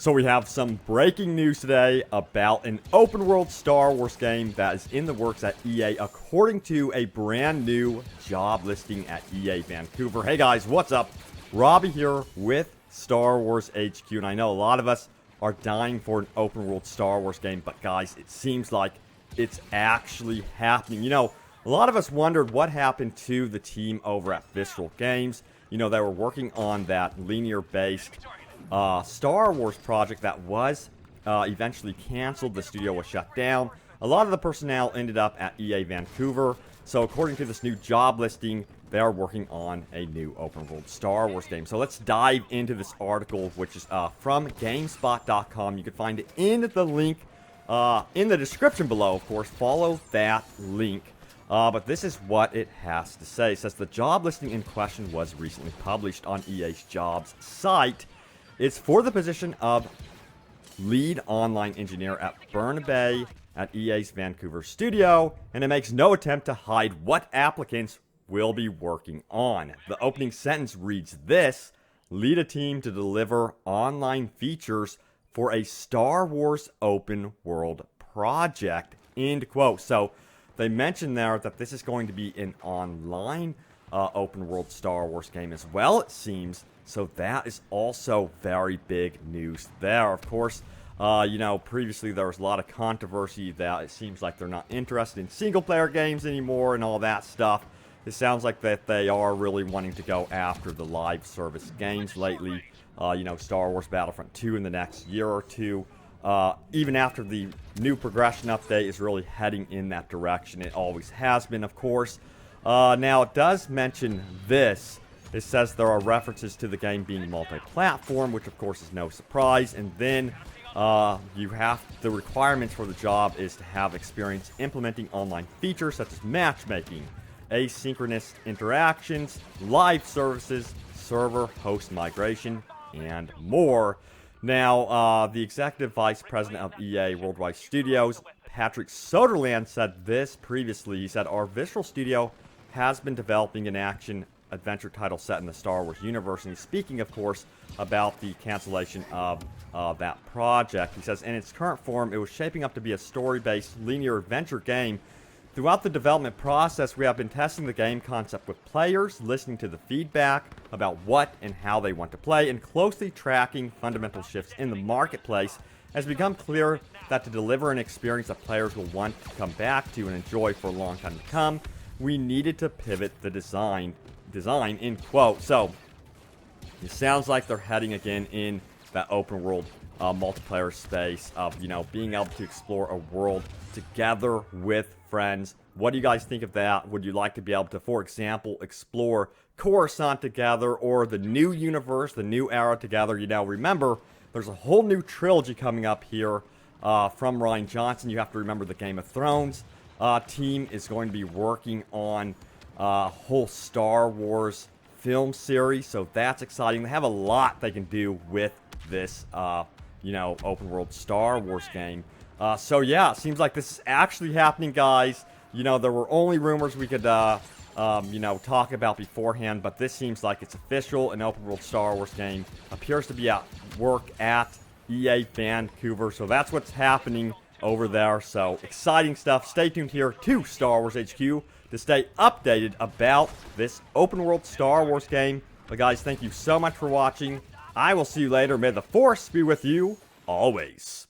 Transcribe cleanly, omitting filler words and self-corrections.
So we have some breaking news today about an open world Star Wars game that is in the works at EA according to a brand new job listing at EA Vancouver. Hey guys, what's up? Robbie here with Star Wars HQ, and I know a lot of us are dying for an open world Star Wars game, but guys, it seems like it's actually happening. You know, a lot of us wondered what happened to the team over at Visceral Games. You know, they were working on that linear-based Star Wars project that was eventually canceled. The studio was shut down. A lot of the personnel ended up at EA Vancouver. So according to this new job listing, they are working on a new open world Star Wars game. So let's dive into this article, which is from GameSpot.com. You can find it in the link in the description below, of course. Follow that link. But this is what it has to say. It says the job listing in question was recently published on EA's jobs site. It's for the position of lead online engineer at Burn Bay at EA's Vancouver studio, and it makes no attempt to hide what applicants will be working on. The opening sentence reads this: lead a team to deliver online features for a Star Wars open world project, end quote. So they mentioned there that this is going to be an online open world Star Wars game as well, it seems. So that is also very big news there. Of course, you know, previously there was a lot of controversy that it seems like they're not interested in single-player games anymore and all that stuff. It sounds like that they are really wanting to go after the live service games lately. You know, Star Wars Battlefront 2 in the next year or two. Even after the new progression update is really heading in that direction. It always has been, of course. Now, it does mention this. It says there are references to the game being multi-platform, which of course is no surprise. And then the requirements for the job is to have experience implementing online features such as matchmaking, asynchronous interactions, live services, server host migration, and more. Now, the executive vice president of EA Worldwide Studios, Patrick Soderland, said this previously. He said, our Visceral Studio has been developing an action adventure title set in the Star Wars universe. And he's speaking, of course, about the cancellation of that project. He says, in its current form, it was shaping up to be a story-based linear adventure game. Throughout the development process, we have been testing the game concept with players, listening to the feedback about what and how they want to play, and closely tracking fundamental shifts in the marketplace. It has become clear that to deliver an experience that players will want to come back to and enjoy for a long time to come, we needed to pivot the design, end quote. So, it sounds like they're heading again in that open world multiplayer space of, you know, being able to explore a world together with friends. What do you guys think of that? Would you like to be able to, for example, explore Coruscant together, or the new universe, the new era together? You know, remember, there's a whole new trilogy coming up here from Rian Johnson. You have to remember the Game of Thrones team is going to be working on a whole Star Wars film series, so that's exciting. They have a lot they can do with this, you know, open world Star Wars game. So yeah, it seems like this is actually happening, guys. You know, there were only rumors we could, you know, talk about beforehand, but this seems like it's official. An open world Star Wars game appears to be at work at EA Vancouver, so that's what's happening over there. So exciting stuff. Stay tuned here to Star Wars HQ to stay updated about this open world Star Wars game. But guys, thank you so much for watching. I will see you later. May the Force be with you always.